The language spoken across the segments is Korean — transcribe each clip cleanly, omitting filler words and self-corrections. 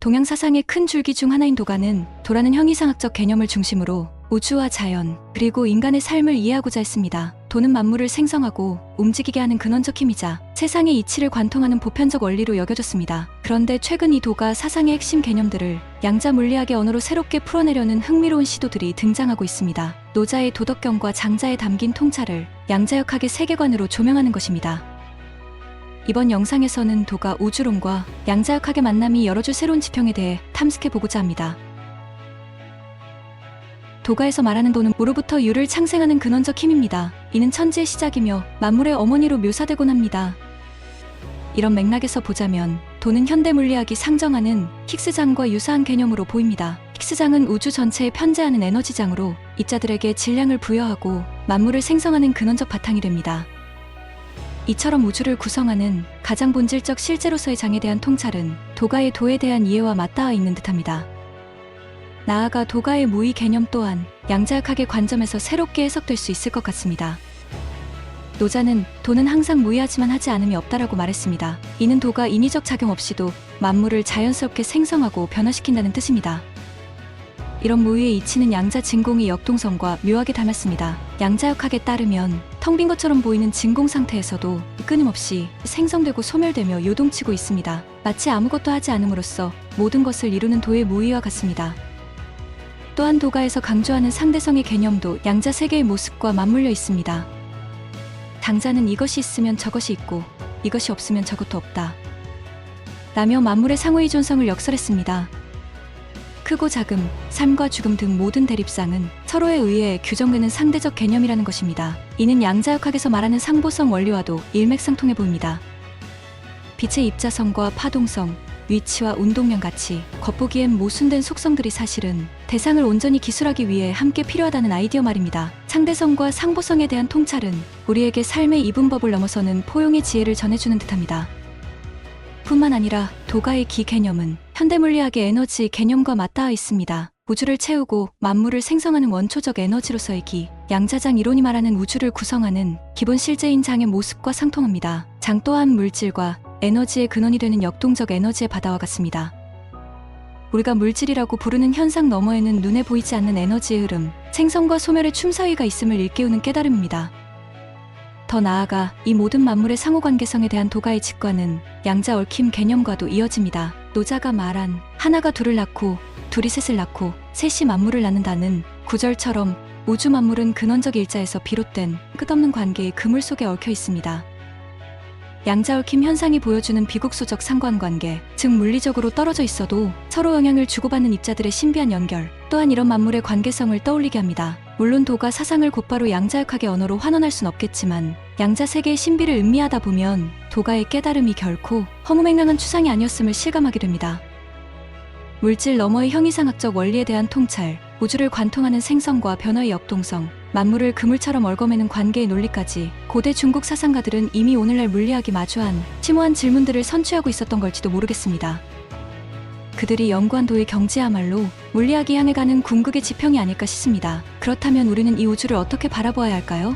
동양 사상의 큰 줄기 중 하나인 도가는 도라는 형이상학적 개념을 중심으로 우주와 자연, 그리고 인간의 삶을 이해하고자 했습니다. 도는 만물을 생성하고 움직이게 하는 근원적 힘이자 세상의 이치를 관통하는 보편적 원리로 여겨졌습니다. 그런데 최근 이 도가 사상의 핵심 개념들을 양자 물리학의 언어로 새롭게 풀어내려는 흥미로운 시도들이 등장하고 있습니다. 노자의 도덕경과 장자에 담긴 통찰을 양자역학의 세계관으로 조명하는 것입니다. 이번 영상에서는 도가 우주론과 양자역학의 만남이 열어줄 새로운 지평에 대해 탐색해보고자 합니다. 도가에서 말하는 도는 무로부터 유를 창생하는 근원적 힘입니다. 이는 천지의 시작이며 만물의 어머니로 묘사되곤 합니다. 이런 맥락에서 보자면 도는 현대 물리학이 상정하는 힉스장과 유사한 개념으로 보입니다. 힉스장은 우주 전체에 편재하는 에너지장으로 입자들에게 질량을 부여하고 만물을 생성하는 근원적 바탕이 됩니다. 이처럼 우주를 구성하는 가장 본질적 실제로서의 장에 대한 통찰은 도가의 도에 대한 이해와 맞닿아 있는 듯합니다. 나아가 도가의 무의 개념 또한 양자역학의 관점에서 새롭게 해석될 수 있을 것 같습니다. 노자는 도는 항상 무의하지만 하지 않음이 없다라고 말했습니다. 이는 도가 인위적 작용 없이도 만물을 자연스럽게 생성하고 변화시킨다는 뜻입니다. 이런 무의의 이치는 양자 진공의 역동성과 묘하게 닮았습니다. 양자역학에 따르면 텅 빈 것처럼 보이는 진공 상태에서도 끊임없이 생성되고 소멸되며 요동치고 있습니다. 마치 아무것도 하지 않음으로써 모든 것을 이루는 도의 무의와 같습니다. 또한 도가에서 강조하는 상대성의 개념도 양자 세계의 모습과 맞물려 있습니다. 당자는 이것이 있으면 저것이 있고 이것이 없으면 저것도 없다 라며 만물의 상호의 존성을 역설했습니다. 크고 작음, 삶과 죽음 등 모든 대립상은 서로에 의해 규정되는 상대적 개념이라는 것입니다. 이는 양자역학에서 말하는 상보성 원리와도 일맥상통해 보입니다. 빛의 입자성과 파동성, 위치와 운동량 같이 겉보기엔 모순된 속성들이 사실은 대상을 온전히 기술하기 위해 함께 필요하다는 아이디어 말입니다. 상대성과 상보성에 대한 통찰은 우리에게 삶의 이분법을 넘어서는 포용의 지혜를 전해주는 듯합니다. 뿐만 아니라 도가의 기 개념은 현대물리학의 에너지 개념과 맞닿아 있습니다. 우주를 채우고 만물을 생성하는 원초적 에너지로서의 기, 양자장 이론이 말하는 우주를 구성하는 기본 실제인 장의 모습과 상통합니다. 장 또한 물질과 에너지의 근원이 되는 역동적 에너지의 바다와 같습니다. 우리가 물질이라고 부르는 현상 너머에는 눈에 보이지 않는 에너지의 흐름, 생성과 소멸의 춤사위가 있음을 일깨우는 깨달음입니다. 더 나아가 이 모든 만물의 상호관계성에 대한 도가의 직관은 양자 얽힘 개념과도 이어집니다. 노자가 말한 하나가 둘을 낳고 둘이 셋을 낳고 셋이 만물을 낳는다는 구절처럼 우주 만물은 근원적 일자에서 비롯된 끝없는 관계의 그물 속에 얽혀 있습니다. 양자 얽힘 현상이 보여주는 비국소적 상관관계, 즉 물리적으로 떨어져 있어도 서로 영향을 주고받는 입자들의 신비한 연결, 또한 이런 만물의 관계성을 떠올리게 합니다. 물론 도가 사상을 곧바로 양자역학의 언어로 환원할 순 없겠지만 양자 세계의 신비를 음미하다 보면 도가의 깨달음이 결코 허무맹랑한 추상이 아니었음을 실감하게 됩니다. 물질 너머의 형이상학적 원리에 대한 통찰, 우주를 관통하는 생성과 변화의 역동성, 만물을 그물처럼 얽어매는 관계의 논리까지 고대 중국 사상가들은 이미 오늘날 물리학이 마주한 심오한 질문들을 선취하고 있었던 걸지도 모르겠습니다. 그들이 연구한 도의 경지야말로 물리학이 향해 가는 궁극의 지평이 아닐까 싶습니다. 그렇다면 우리는 이 우주를 어떻게 바라보아야 할까요?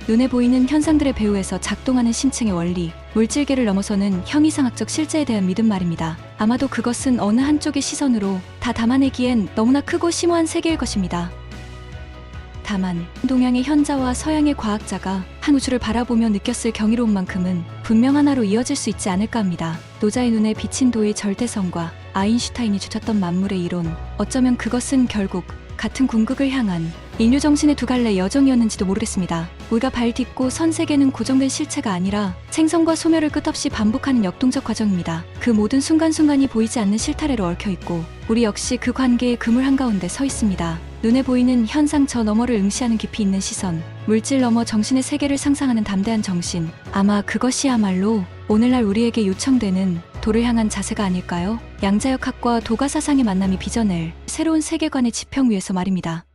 눈에 보이는 현상들의 배후에서 작동하는 심층의 원리, 물질계를 넘어서는 형이상학적 실제에 대한 믿음 말입니다. 아마도 그것은 어느 한쪽의 시선으로 다 담아내기엔 너무나 크고 심오한 세계일 것입니다. 다만 동양의 현자와 서양의 과학자가 한 우주를 바라보며 느꼈을 경이로운 만큼은 분명 하나로 이어질 수 있지 않을까 합니다. 노자의 눈에 비친 도의 절대성과 아인슈타인이 주쳤던 만물의 이론, 어쩌면 그것은 결국 같은 궁극을 향한 인류 정신의 두 갈래 여정이었는지도 모르겠습니다. 우리가 발 딛고 선 세계는 고정된 실체가 아니라 생성과 소멸을 끝없이 반복하는 역동적 과정입니다. 그 모든 순간순간이 보이지 않는 실타래로 얽혀있고 우리 역시 그 관계의 그물 한가운데 서 있습니다. 눈에 보이는 현상 저 너머를 응시하는 깊이 있는 시선, 물질 너머 정신의 세계를 상상하는 담대한 정신, 아마 그것이야말로 오늘날 우리에게 요청되는 도를 향한 자세가 아닐까요? 양자역학과 도가 사상의 만남이 빚어낼 새로운 세계관의 지평 위에서 말입니다.